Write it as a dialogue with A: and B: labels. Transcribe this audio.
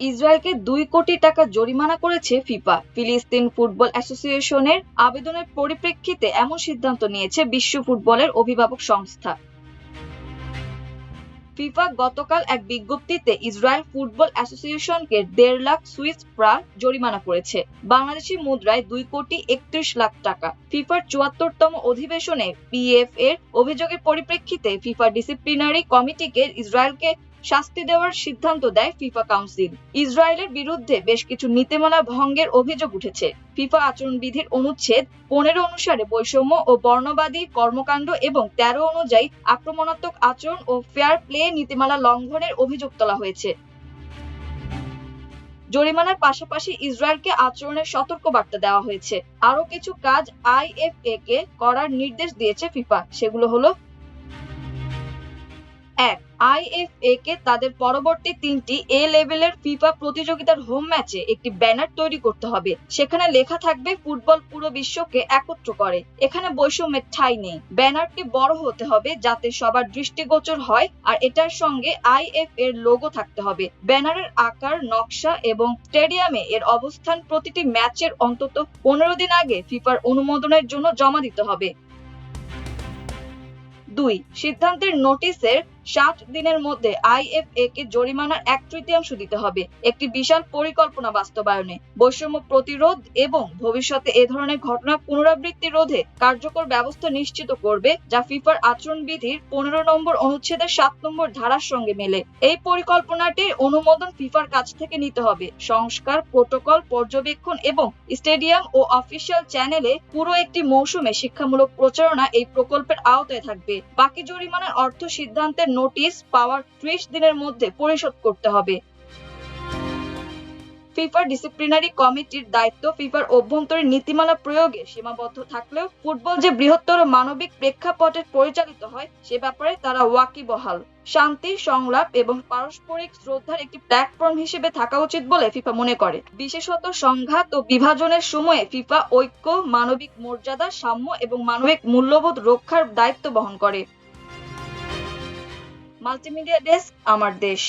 A: ইসরায়েলকে 2 কোটি টাকা জরিমানা করেছে ফিফা। ফিলিস্তিন ফুটবল অ্যাসোসিয়েশনের আবেদনের পরিপ্রেক্ষিতে এমন সিদ্ধান্ত নিয়েছে বিশ্ব ফুটবলের অভিভাবক সংস্থা। ফিফা গতকাল এক বিজ্ঞপ্তিতে ইসরায়েল ফুটবল অ্যাসোসিয়েশনকে 1.5 লাখ সুইস ফ্রাঙ্ক জরিমানা করেছে, বাংলাদেশি মুদ্রায় 2,31,00,000 টাকা। ফিফার 74তম অধিবেশনে পিএফ এর অভিযোগের পরিপ্রেক্ষিতে ফিফা ডিসিপ্লিনারি কমিটিকে ইসরায়েলকে শাস্তি দেওয়ার সিদ্ধান্ত দেয় ফিফা কাউন্সিল। ইসরায়েলের বিরুদ্ধে বেশ কিছু নীতিমালা ভঙ্গের অভিযোগ উঠেছে। ফিফা আচরণবিধির অনুচ্ছেদ 15 অনুসারে বৈষম্য ও বর্ণবাদী কর্মকাণ্ড এবং 13 অনুযায়ী আক্রমণাত্মক আচরণ ও ফেয়ার প্লে নীতিমালা লঙ্ঘনের অভিযোগ তোলা হয়েছে। জরিমানার পাশাপাশি ইসরায়েলকে আচরণের সতর্কবার্তা দেওয়া হয়েছে। আরো কিছু কাজ আইএফএ কে করার নির্দেশ দিয়েছে ফিফা। সেগুলো হলো: 1. আইএফএ কে তাদের পরবর্তী 3টি এ লেভেলের ফিফা প্রতিযোগিতার হোম ম্যাচে একটি ব্যানার তৈরি করতে হবে। সেখানে লেখা থাকবে ফুটবল পুরো বিশ্বকে একত্র করে, এখানে বৈষম্যের ঠাঁই নেই। ব্যানারটি বড় হতে হবে যাতে সবার দৃষ্টিগোচর হয়, আর এটার সঙ্গে আইএফ এর লোগো থাকতে হবে। ব্যানারের আকার, নকশা এবং স্টেডিয়ামে এর অবস্থান প্রতিটি ম্যাচের অন্তত 15 দিন আগে ফিফার অনুমোদনের জন্য জমা দিতে হবে। 2. সিদ্ধান্তের নোটিশের 60 দিনের মধ্যে আইএফএ কে জরিমানার 1/3 দিতে হবে। একটি বিশাল পরিকল্পনা বাস্তবায়নে, বৈষম্য প্রতিরোধ এবং ভবিষ্যতে এ ধরনের ঘটনা পুনরাবৃত্তি রোধে কার্যকর ব্যবস্থা নিশ্চিত করবে, যা ফিফার আচরণবিধির 15 নম্বর অনুচ্ছেদের 7 নম্বর ধারার সঙ্গে মেলে। এই পরিকল্পনাটির অনুমোদন ফিফার কাছ থেকে নিতে হবে। সংস্কার, প্রোটোকল, পর্যবেক্ষণ এবং স্টেডিয়াম ও অফিসিয়াল চ্যানেলে পুরো একটি মৌসুমে শিক্ষামূলক প্রচারণা এই প্রকল্পের আওতায় থাকবে। বাকি জরিমানার অর্থ সিদ্ধান্তের নোটিশ পাওয়ার 30 দিনের মধ্যে পরিশোধ করতে হবে। ফিফার ডিসিপ্লিনারি কমিটির দায়িত্ব ফিফার অভ্যন্তরীণ নীতিমালা প্রয়োগে সীমাবদ্ধ থাকলেও ফুটবল যে বৃহত্তর মানবিক প্রেক্ষাপটে পরিচালিত হয় সে ব্যাপারে তারা ওয়াকিবহাল। শান্তি, সংলাপ এবং পারস্পরিক শ্রদ্ধার একটি প্ল্যাটফর্ম হিসেবে থাকা উচিত বলে ফিফা মনে করে। বিশেষত সংঘাত ও বিভাজনের সময়ে ফিফা ঐক্য, মানবিক মর্যাদা, সাম্য এবং মানবিক মূল্যবোধ রক্ষার দায়িত্ব বহন করে। মাল্টিমিডিয়া ডেস্ক, আমার দেশ।